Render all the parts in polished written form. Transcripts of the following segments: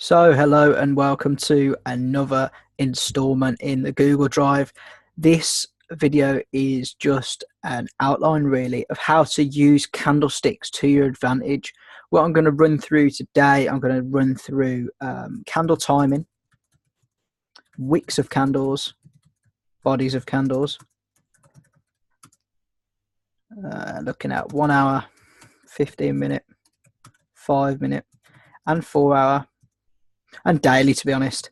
So, hello and welcome to another installment in the Google Drive. This video is just an outline really of how to use candlesticks to your advantage. What I'm going to run through today, I'm going to run through candle timing, wicks of candles, bodies of candles, looking at 1 hour, 15 minute, 5 minute and 4 hour. And daily, to be honest.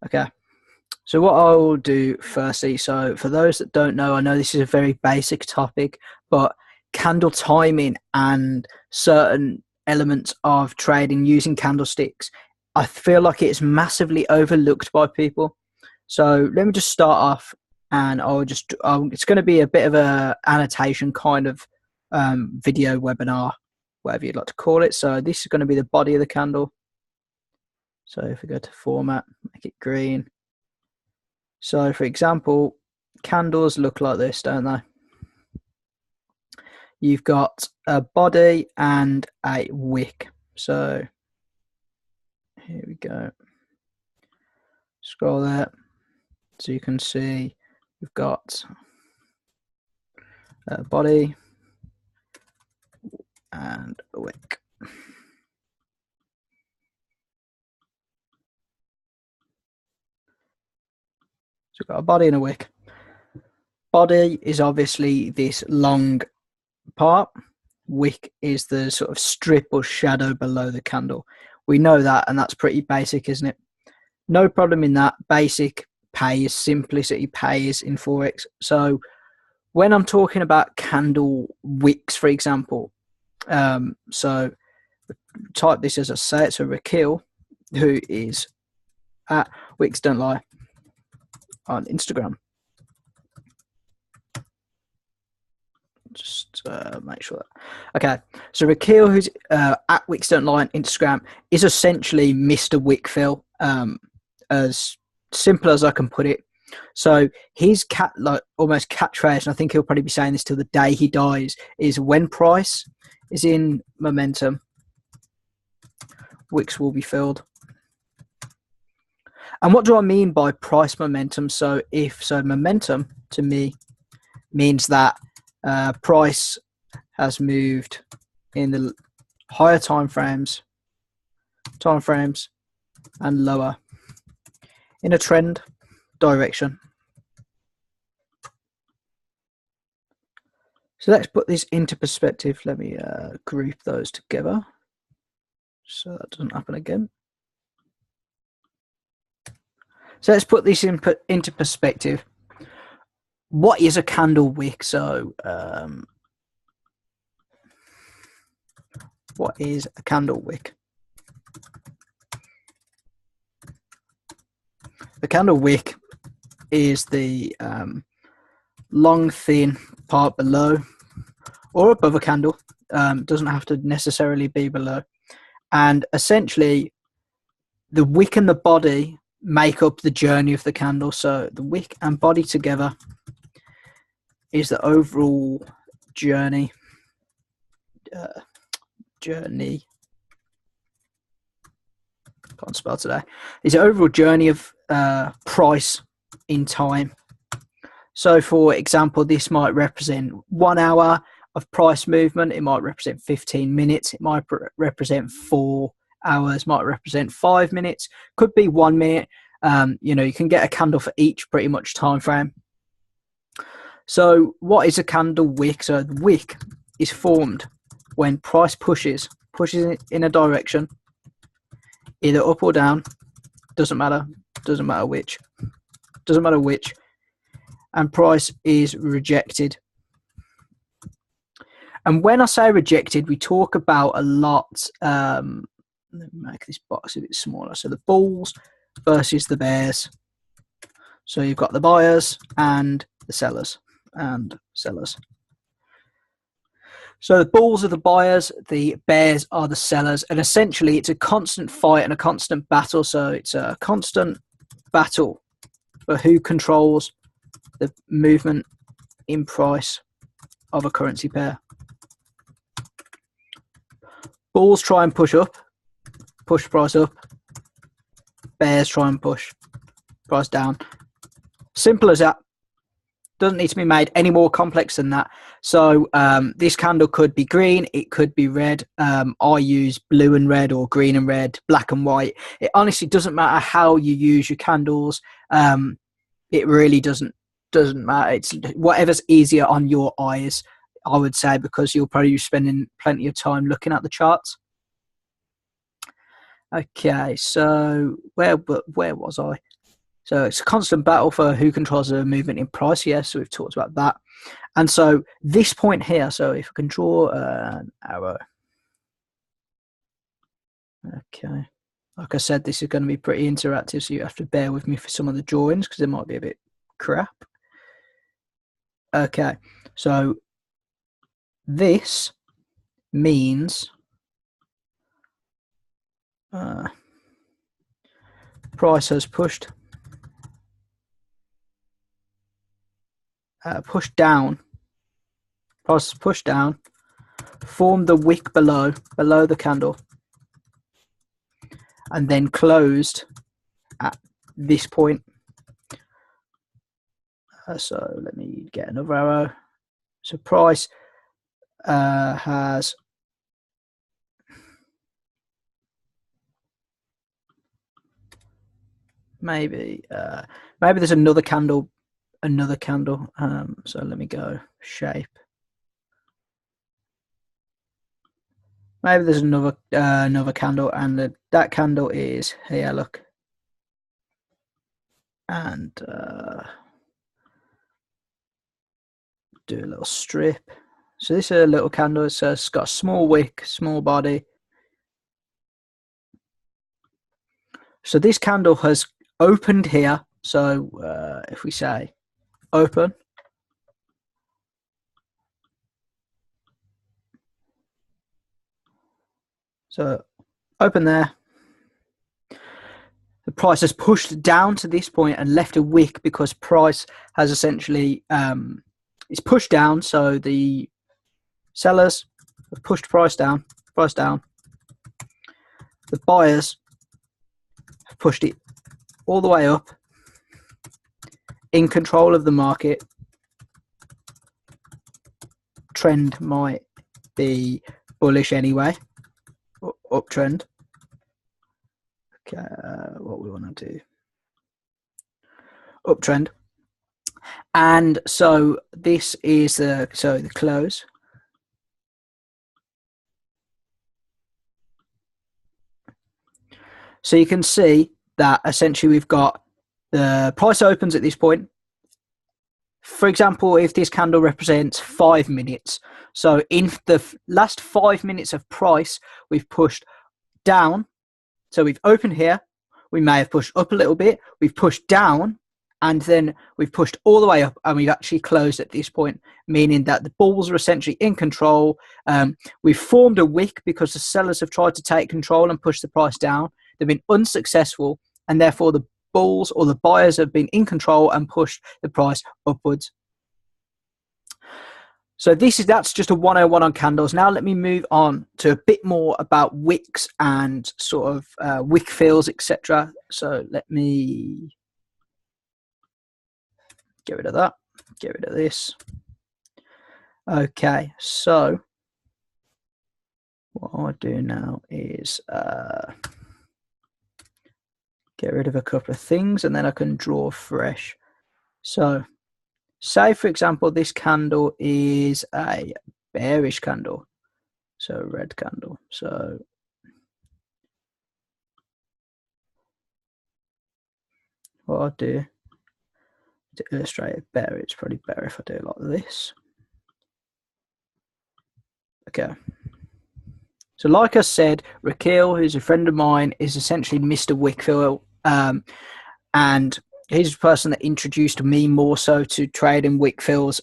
Okay, so what I will do firstly, so for those that don't know, I know this is a very basic topic, but candle timing and certain elements of trading using candlesticks, I feel like it's massively overlooked by people. So let me just start off, and it's going to be a bit of a annotation kind of video webinar, whatever you'd like to call it. So this is going to be the body of the candle. So if we go to format, make it green. So for example, candles look like this, don't they? You've got a body and a wick. So here we go. Scroll there. So you can see we've got a body and a wick. So we've got a body and a wick. Body is obviously this long part. Wick is the sort of strip or shadow below the candle. We know that, and that's pretty basic, isn't it? No problem in that. Basic pays, simplicity pays in Forex. So when I'm talking about candle wicks, for example, so type this as I say it. So Rakil, who is at Wicks Don't Lie on Instagram. Just make sure that. Okay, so Rakil, who's at Wicks Don't Lie on Instagram, is essentially Mr. Wickfill, as simple as I can put it. So his almost catchphrase, and I think he'll probably be saying this till the day he dies, is when price is in momentum, wicks will be filled. And what do I mean by price momentum? So momentum to me means that price has moved in the higher time frames and lower in a trend direction. So let's put this into perspective. Let me group those together so that doesn't happen again. So let's put this into perspective. What is a candle wick? So what is a candle wick? The candle wick is the long, thin part below or above a candle. Doesn't have to necessarily be below. And essentially, the wick and the body make up the journey of the candle. So the wick and body together is the overall journey. Can't spell today. Is the overall journey of price in time. So for example, this might represent 1 hour of price movement. It might represent 15 minutes. It might represent 4 hours, might represent 5 minutes, could be 1 minute. You can get a candle for each pretty much time frame. So what is a candle wick? So the wick is formed when price pushes in a direction, either up or down, doesn't matter which, and price is rejected. And when I say rejected, we talk about a lot. Let me make this box a bit smaller. So the bulls versus the bears. So you've got the buyers and the sellers. So the bulls are the buyers, the bears are the sellers, and essentially it's a constant fight and a constant battle. So it's a constant battle for who controls the movement in price of a currency pair. Bulls try and push up, push price up. Bears try and push price down. Simple as that. Doesn't need to be made any more complex than that. So this candle could be green, it could be red. I use blue and red, or green and red, black and white. It honestly doesn't matter how you use your candles. It really doesn't matter. It's whatever's easier on your eyes, I would say, because you'll probably be spending plenty of time looking at the charts. Okay, so where was I? So it's a constant battle for who controls the movement in price. Yes, so we've talked about that. And so this point here, so if I can draw an arrow. Okay. Like I said, this is going to be pretty interactive, so you have to bear with me for some of the drawings because it might be a bit crap. Okay, so this means price has pushed down. Price has pushed down, formed the wick below the candle, and then closed at this point. So let me get another arrow. So price has maybe there's another candle. So let me go shape. Maybe there's another candle, and that candle is here. Look, and do a little strip. So this is a little candle. It's got a small wick, small body. So this candle has opened here. So if we say open, so open there. The price has pushed down to this point and left a wick because price has essentially it's pushed down. So the sellers have pushed price down. The buyers have pushed it all the way up, in control of the market. Trend might be bullish anyway, uptrend. Okay, what we want to do, uptrend. And so this is the close. So you can see that essentially we've got the price opens at this point. For example, if this candle represents 5 minutes, so in the last 5 minutes of price, we've pushed down. So we've opened here, we may have pushed up a little bit, we've pushed down, and then we've pushed all the way up, and we've actually closed at this point, meaning that the bulls are essentially in control. We've formed a wick because the sellers have tried to take control and push the price down. They've been unsuccessful, and therefore the bulls or the buyers have been in control and pushed the price upwards. So that's just a 101 on candles. Now let me move on to a bit more about wicks and sort of wick fills, etc. So let me get rid of that, get rid of this. Okay, so what I'll do now is get rid of a couple of things, and then I can draw fresh. So say, for example, this candle is a bearish candle, so a red candle. So what I'll do to illustrate it better, it's probably better if I do it like this. Okay. So like I said, Raquel, who's a friend of mine, is essentially Mr. Wickfield, and he's the person that introduced me more so to trade in wick fills,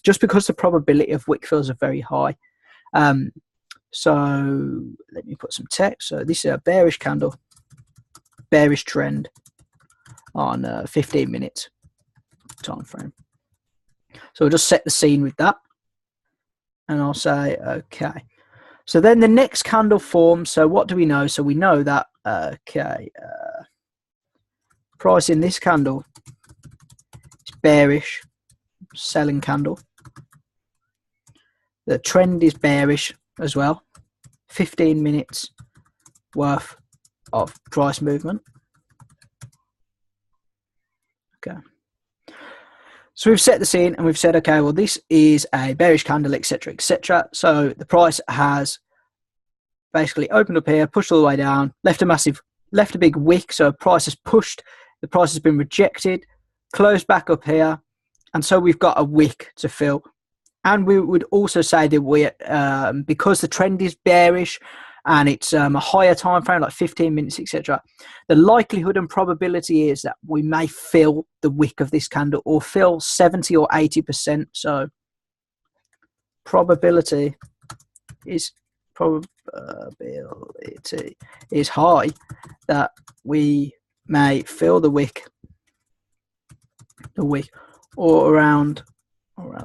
just because the probability of wick fills are very high. So let me put some text. So this is a bearish candle, bearish trend on 15 minutes time frame. So we'll just set the scene with that, and I'll say okay. So then the next candle forms. So what do we know? So we know that price in this candle is bearish, selling candle. The trend is bearish as well. 15 minutes worth of price movement. Okay. So we've set the scene and we've said, okay, well, this is a bearish candle, etc., etc. So the price has basically opened up here, pushed all the way down, left a big wick. So price has pushed, the price has been rejected, closed back up here, and so we've got a wick to fill. And we would also say that we, because the trend is bearish and it's a higher time frame, like 15 minutes, etc., the likelihood and probability is that we may fill the wick of this candle, or fill 70 or 80%. So probability is high that we may fill the wick, or around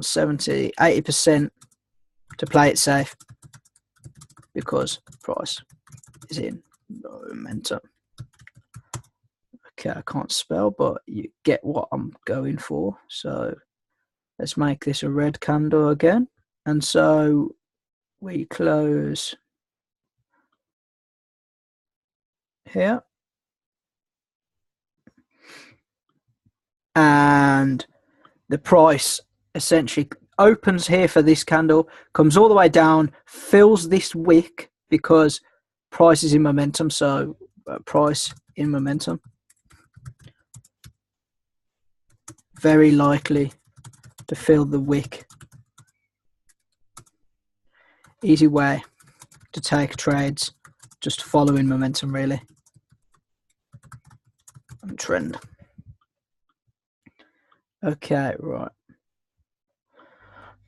70, 80% to play it safe, because price is in momentum. Okay, I can't spell, but you get what I'm going for. So let's make this a red candle again. And so we close here. And the price essentially opens here for this candle, comes all the way down, fills this wick because price is in momentum. So price in momentum, very likely to fill the wick. Easy way to take trades, just following momentum really, and trend. Okay, right.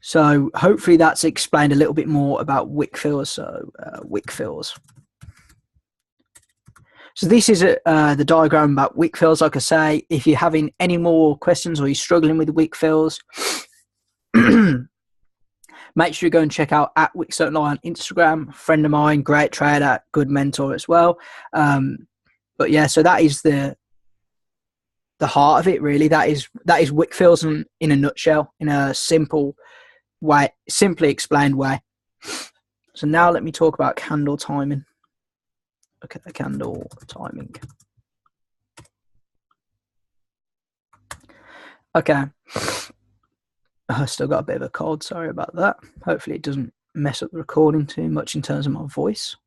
So hopefully that's explained a little bit more about wick fills. So wick fills. So this is the diagram about wick fills. Like I say, if you're having any more questions or you're struggling with wick fills, make sure you go and check out @WickSonline on Instagram. A friend of mine, great trader, good mentor as well. But yeah, so that is the heart of it really. That is wick fills in a nutshell, in a simple way, simply explained way. So now let me talk about candle timing. Okay, candle timing. Okay. I still got a bit of a cold, sorry about that. Hopefully it doesn't mess up the recording too much in terms of my voice.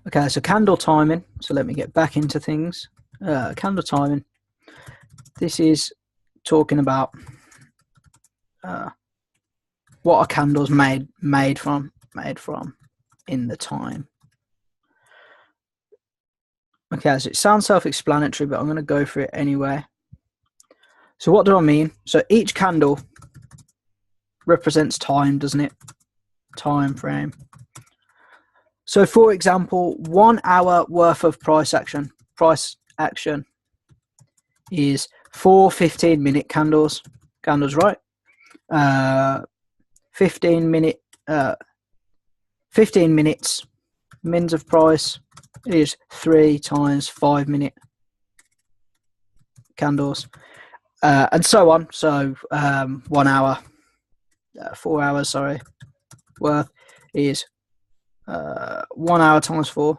Okay, so candle timing. So let me get back into things. Candle timing. This is talking about what are candles made from in the time. Okay, so it sounds self-explanatory, but I'm going to go for it anyway. So what do I mean? So each candle represents time, doesn't it? Time frame. So for example, 1 hour worth of price action is 4 15-minute candles, right? 15 minutes mins of price is 3 times 5-minute candles, and so on. So 1 hour, 4 hours, sorry, worth is 1 hour times 4.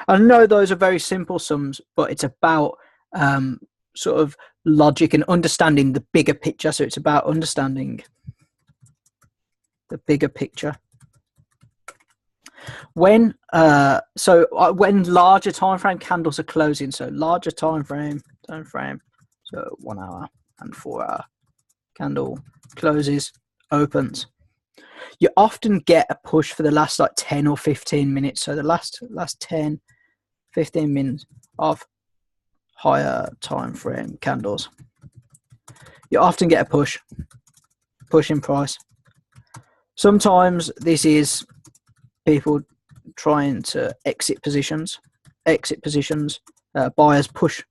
I know those are very simple sums, but it's about sort of logic and understanding the bigger picture. So it's about understanding the bigger picture. When larger time frame candles are closing, so larger time frame, so 1 hour and 4 hour candle closes, opens, you often get a push for the last like 10 or 15 minutes. So the last 10, 15 minutes of higher time frame candles, you often get a push in price. Sometimes this is people trying to exit positions. Buyers push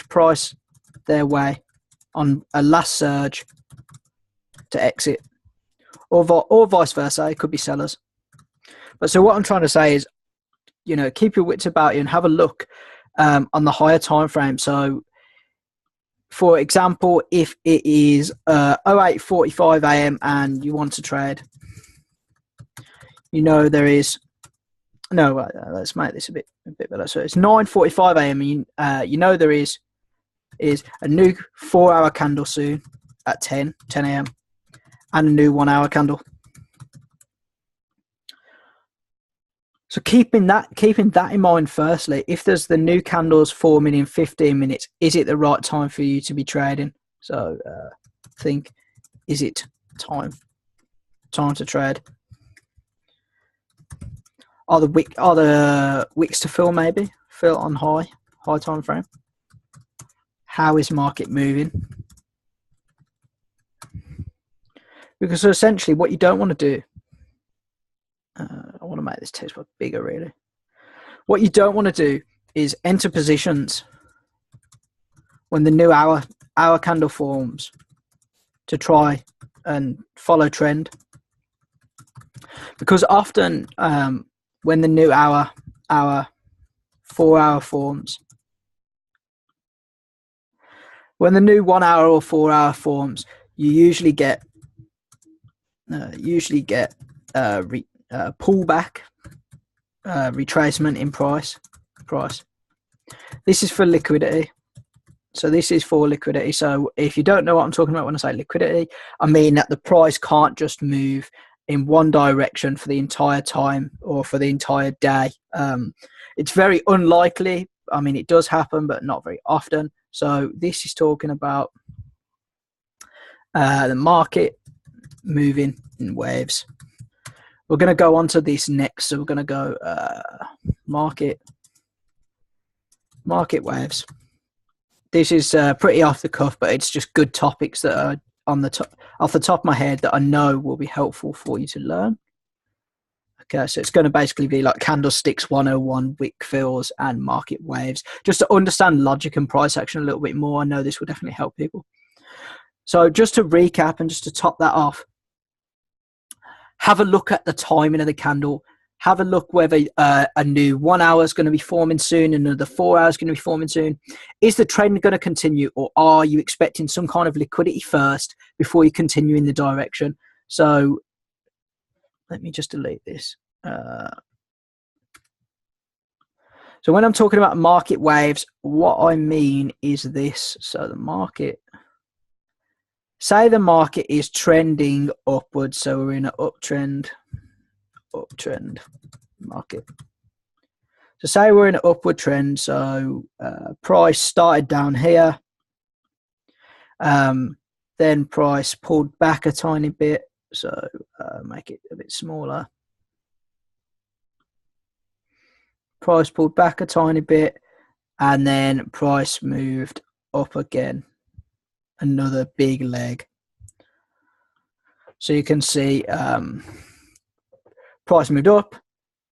price their way on a last surge to exit, or vice versa. It could be sellers. But so what I'm trying to say is, you know, keep your wits about you and have a look on the higher time frame. So, for example, if it is 08:45 a.m. and you want to trade, you know there is let's make this a bit better. So it's 9:45 a.m. and you know there is a new 4-hour candle soon at 10 a.m. and a new 1-hour candle. So keeping that in mind, firstly, if there's the new candles forming in 15 minutes, is it the right time for you to be trading? So think, is it time to trade? Are the wicks to fill, maybe fill on high time frame? How is market moving? Because essentially what you don't want to do, I want to make this text box bigger, really. What you don't want to do is enter positions when the new hour candle forms to try and follow trend. Because often when the new hour 4-hour forms, when the new 1-hour or 4-hour forms, you usually get pullback, retracement in price. This is for liquidity. So this is for liquidity. So if you don't know what I'm talking about when I say liquidity, I mean that the price can't just move in one direction for the entire time or for the entire day. It's very unlikely. I mean, it does happen, but not very often. So this is talking about the market moving in waves. We're going to go on to this next. So we're going to go market waves. This is pretty off the cuff, but it's just good topics that are off the top of my head that I know will be helpful for you to learn. Okay, so it's going to basically be like Candlesticks 101, Wick fills, and market waves. Just to understand logic and price action a little bit more, I know this will definitely help people. So just to recap and just to top that off, have a look at the timing of the candle. Have a look whether a new 1 hour is going to be forming soon, another 4 hours is going to be forming soon. Is the trend going to continue, or are you expecting some kind of liquidity first before you continue in the direction? So let me just delete this. So when I'm talking about market waves, what I mean is this. So the market, say the market is trending upwards. So we're in an uptrend market. So say we're in an upward trend. So price started down here. Then price pulled back a tiny bit. So make it a bit smaller. Price pulled back a tiny bit, and then price moved up again. Another big leg. So you can see price moved up,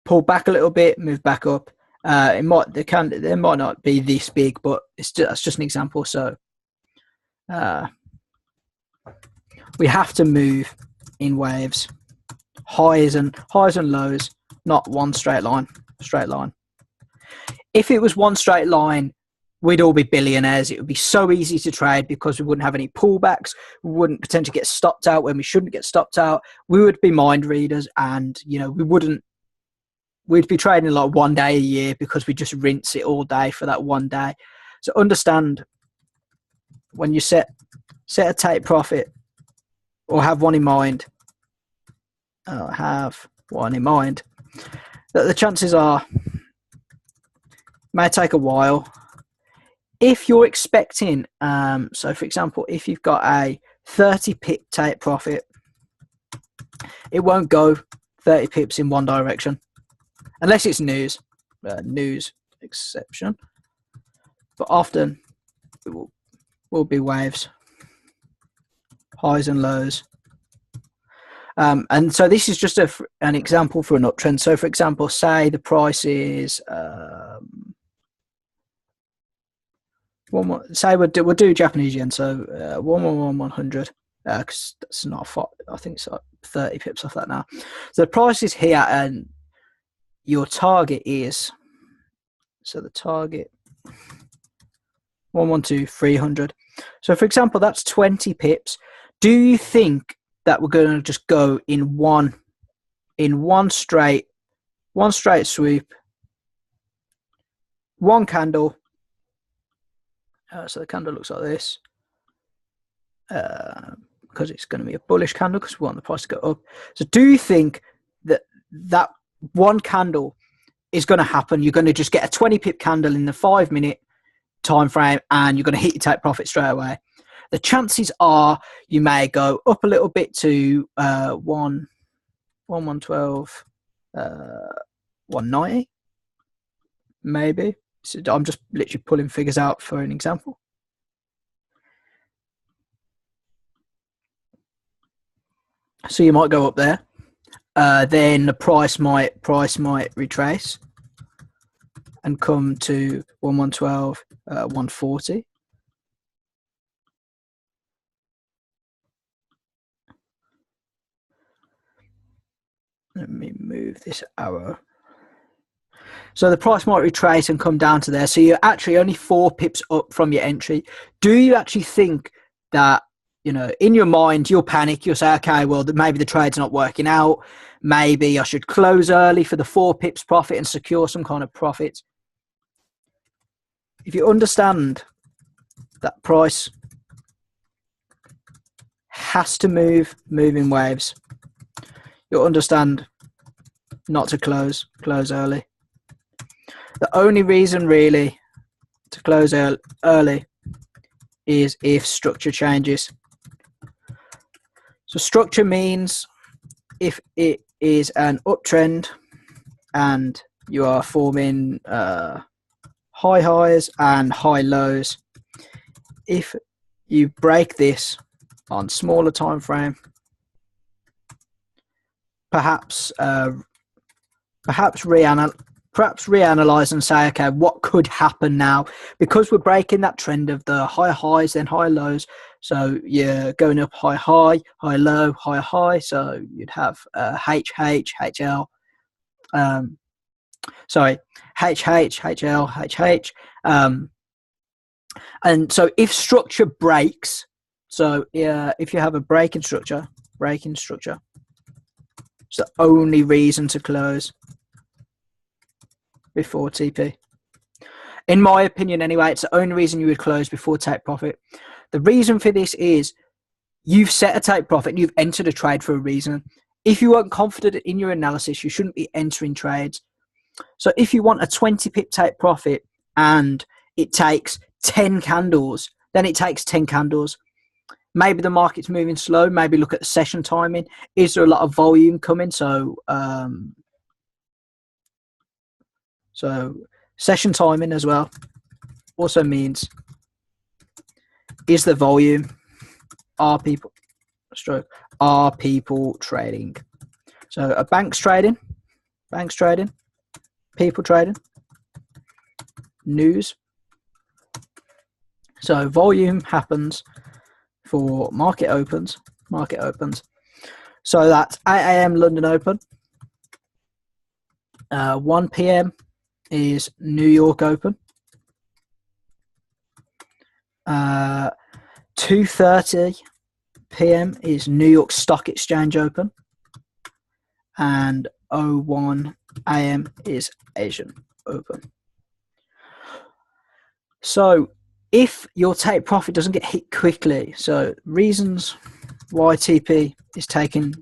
pulled back a little bit, moved back up. There might not be this big, but that's just an example. So we have to move in waves, highs and lows, not one straight line. If it was one straight line, we'd all be billionaires. It would be so easy to trade because we wouldn't have any pullbacks. We wouldn't potentially get stopped out when we shouldn't get stopped out. We would be mind readers, and we'd be trading like 1 day a year because we just rinse it all day for that 1 day. So understand, when you set a take profit or have one in mind, that the chances are may take a while. If you're expecting, so for example, if you've got a 30 pip take profit, it won't go 30 pips in one direction, unless it's news exception. But often it will be waves, highs and lows. And so this is just an example for an uptrend. So for example, say the price is say we'll do Japanese yen. So 111.100. because that's not I think it's like 30 pips off that now. So the price is here, and your target is, so the target 112 300. So for example, that's 20 pips. Do you think that we're going to just go in one straight swoop, one candle? So the candle looks like this, because it's going to be a bullish candle because we want the price to go up. So do you think that that one candle is going to happen? You're going to just get a 20 pip candle in the 5 minute time frame, and you're going to hit your take profit straight away? The chances are you may go up a little bit to 112, 190, maybe. So I'm just literally pulling figures out for an example. So you might go up there, then the price might retrace and come to 112, 140. Let me move this arrow. So the price might retrace and come down to there. So you're actually only 4 pips up from your entry. Do you actually think that, you know, in your mind, you'll panic, you'll say, okay, well, maybe the trade's not working out. Maybe I should close early for the 4 pips profit and secure some kind of profit. If you understand that price has to move in waves, you'll understand not to close early. The only reason really to close early is if structure changes. So structure means if it is an uptrend and you are forming high highs and high lows. If you break this on smaller time frame, perhaps reanalyze and say, okay, what could happen now? Because we're breaking that trend of the high highs then high lows. So you're going up high high, high low, high high. So you'd have HH, HL. Sorry, HH, HL, HH. And so if structure breaks, so if you have a breaking structure, it's the only reason to close before TP. In my opinion anyway, it's the only reason you would close before take profit. The reason for this is you've set a take profit and you've entered a trade for a reason. If you weren't confident in your analysis, you shouldn't be entering trades. So if you want a 20 pip take profit and it takes 10 candles, then it takes 10 candles. Maybe the market's moving slow. Maybe look at the session timing. Is there a lot of volume coming? So session timing as well also means, is the volume, are people trading? So a bank's trading, people trading, news. So volume happens for market opens. So that's 8 a.m. London open. 1 p.m. is New York open. 2:30 p.m. is New York Stock Exchange open. And 01 a.m. is Asian open. So if your take profit doesn't get hit quickly, so reasons why TP is taking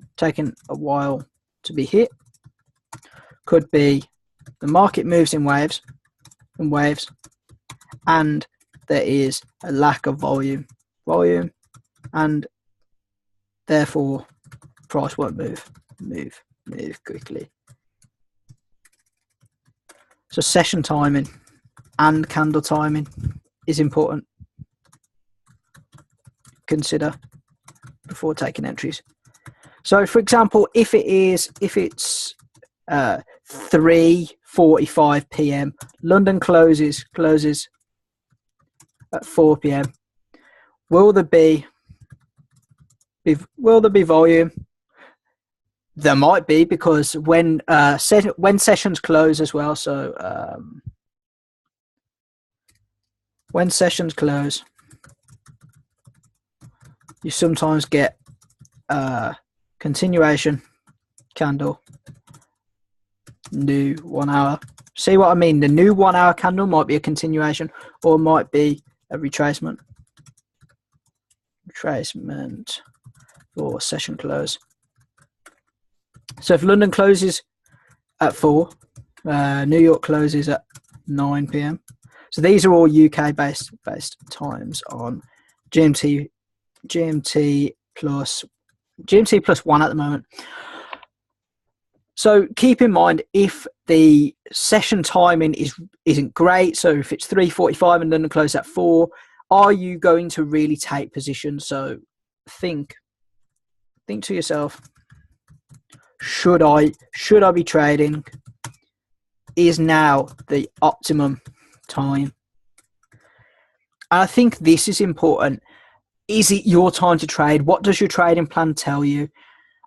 a while to be hit could be the market moves in waves, and there is a lack of volume, and therefore price won't move quickly. So session timing and candle timing is important. Consider before taking entries. So for example, if it's 3:45 p.m. London closes at 4 p.m. Will there be Will there be volume? There might be, because when sessions close as well. So when sessions close, you sometimes get continuation candle, new 1 hour. See what I mean? The new 1 hour candle might be a continuation, or might be a retracement. Retracement or session close. So if London closes at 4, New York closes at 9 p.m. So these are all UK based times on GMT plus 1 at the moment. So keep in mind, if the session timing isn't great, so if it's 3:45 and London closes at 4, are you going to really take position? So think to yourself, should I be trading? Is now the optimum time? And I think this is important. Is it your time to trade? What does your trading plan tell you?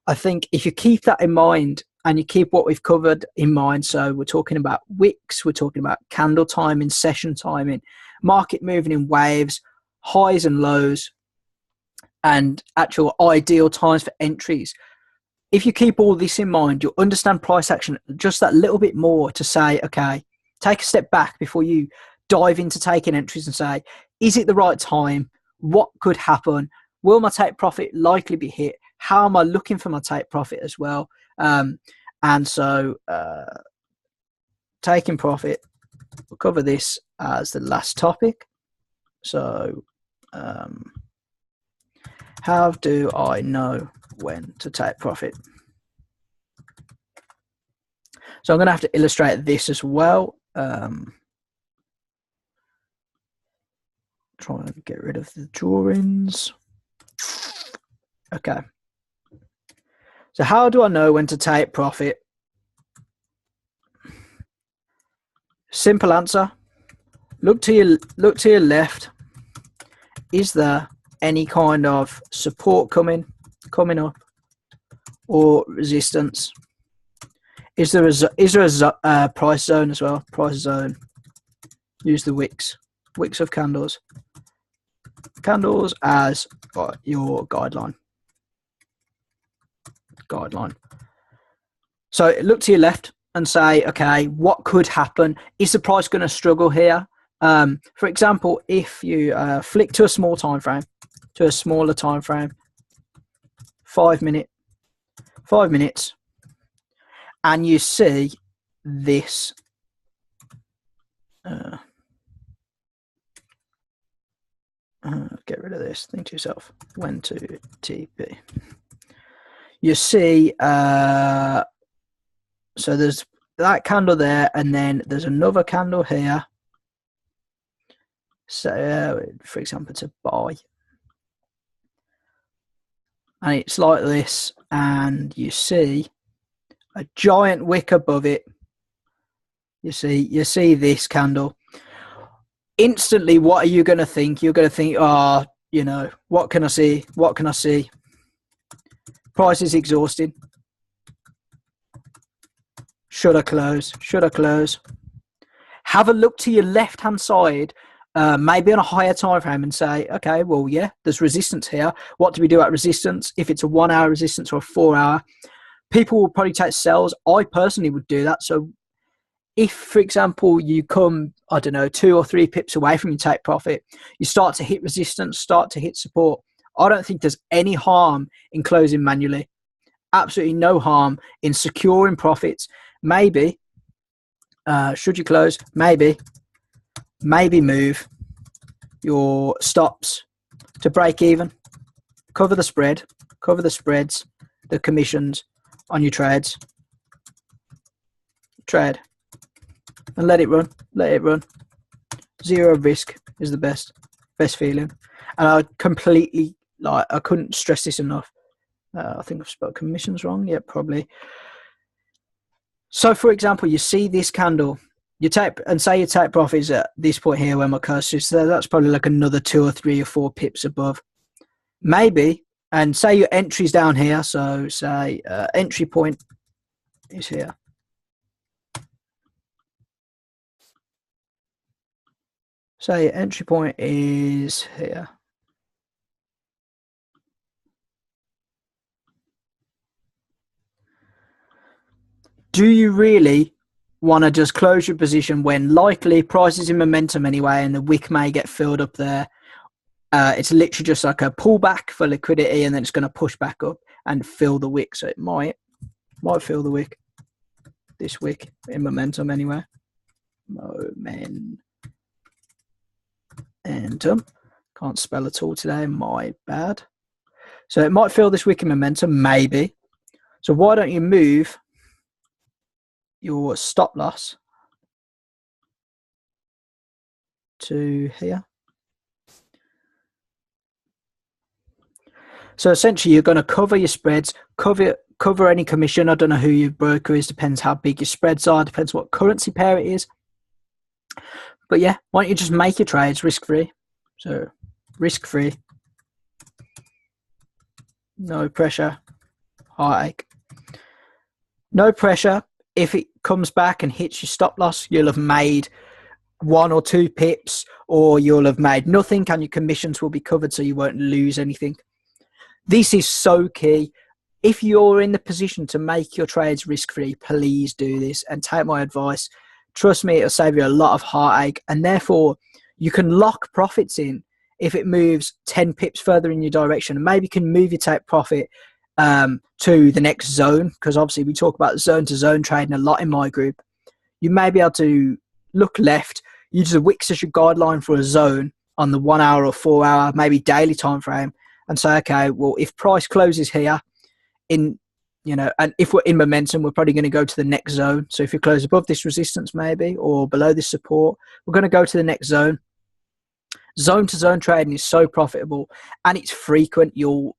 I think if you keep that in mind, and you keep what we've covered in mind, so we're talking about wicks, we're talking about candle timing, session timing, market moving in waves, highs and lows, and actual ideal times for entries. If you keep all this in mind, you'll understand price action just that little bit more to say, okay, take a step back before you dive into taking entries and say, is it the right time? What could happen? Will my take profit likely be hit? How am I looking for my take profit as well? And so taking profit, we'll cover this as the last topic. So how do I know when to take profit? So I'm going to have to illustrate this as well. Try and get rid of the drawings. Okay. So how do I know when to take profit? Simple answer. Look to your left. Is there any kind of support coming up, or resistance? Is there a price zone as well? Price zone. Use the wicks of candles as your guideline. So look to your left and say, okay, what could happen? Is the price going to struggle here? For example, if you flick to a small time frame, to a smaller time frame, 5 minutes, and you see this get rid of this. Think to yourself, when to TP. You see, so there's that candle there, and then there's another candle here. So, for example, to buy, and it's like this, and you see a giant wick above it. You see this candle. Instantly, what are you going to think? You're going to think, oh, you know, what can I see? What can I see? Price is exhausting. Should I close? Should I close? Have a look to your left-hand side, maybe on a higher time frame, and say, okay, well, yeah, there's resistance here. What do we do at resistance? If it's a 1 hour resistance or a 4 hour, people will probably take sells. I personally would do that. So if, for example, you come, I don't know, 2 or 3 pips away from your take profit, you start to hit resistance, start to hit support, I don't think there's any harm in closing manually. Absolutely no harm in securing profits. Maybe, should you close, maybe move your stops to break even. Cover the spread, cover the spreads, the commissions on your trades. Trade. And let it run. Let it run. Zero risk is the best feeling. And I completely, I couldn't stress this enough. I think I've spelled commissions wrong. Yeah, probably. So, for example, you see this candle, you take, and say your take profit is at this point here where my cursor is. So that's probably like another 2 or 3 or 4 pips above. Maybe and say your entry's down here. So say entry point is here. Say your entry point is here. Do you really want to just close your position when likely price is in momentum anyway and the wick may get filled up there? It's literally just like a pullback for liquidity, and then it's going to push back up and fill the wick. So it might fill the wick, this wick in momentum anyway. Momentum. Can't spell at all today, my bad. So it might fill this wick in momentum, maybe. So why don't you move your stop loss to here? So essentially you're going to cover your spreads, cover any commission. I don't know who your broker is, depends how big your spreads are, depends what currency pair it is. But yeah, why don't you just make your trades risk-free? So risk-free, no pressure, heartache. No pressure. If it comes back and hits your stop loss, you'll have made 1 or 2 pips, or you'll have made nothing, and your commissions will be covered, so you won't lose anything. This is so key. If you're in the position to make your trades risk-free, please do this and take my advice. Trust me, it'll save you a lot of heartache, and therefore you can lock profits in if it moves 10 pips further in your direction, and maybe you can move your take profit to the next zone, because obviously we talk about zone to zone trading a lot in my group. You may be able to look left, use the wicks as your guideline for a zone on the 1 hour or 4 hour, maybe daily time frame, and say, okay, well, if price closes here in, you know, and if we're in momentum, we're probably going to go to the next zone. So if you close above this resistance maybe, or below this support, we're going to go to the next zone. Zone to zone trading is so profitable, and it's frequent. You'll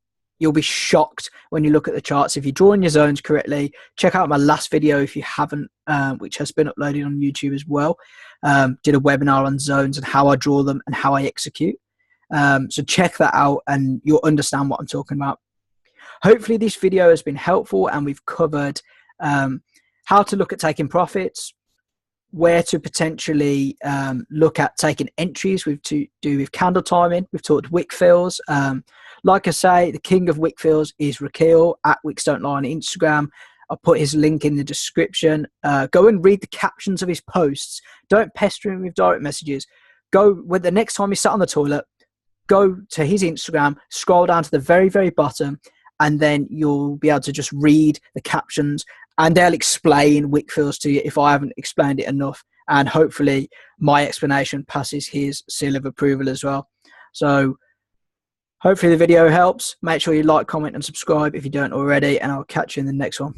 be shocked when you look at the charts. If you're drawing your zones correctly, check out my last video if you haven't, which has been uploaded on YouTube as well. Did a webinar on zones and how I draw them and how I execute. So check that out and you'll understand what I'm talking about. Hopefully this video has been helpful, and we've covered how to look at taking profits, where to potentially look at taking entries to do with candle timing. We've talked wick fills. Like I say, the king of wick fills is Raquel at Wicks Don't Lie on Instagram. I'll put his link in the description. Go and read the captions of his posts. Don't pester him with direct messages. Go, when the next time you sat on the toilet, go to his Instagram, scroll down to the very, very bottom, and then you'll be able to just read the captions, and they'll explain wick fills to you if I haven't explained it enough. And hopefully my explanation passes his seal of approval as well. So hopefully the video helps. Make sure you like, comment, and subscribe if you don't already, and I'll catch you in the next one.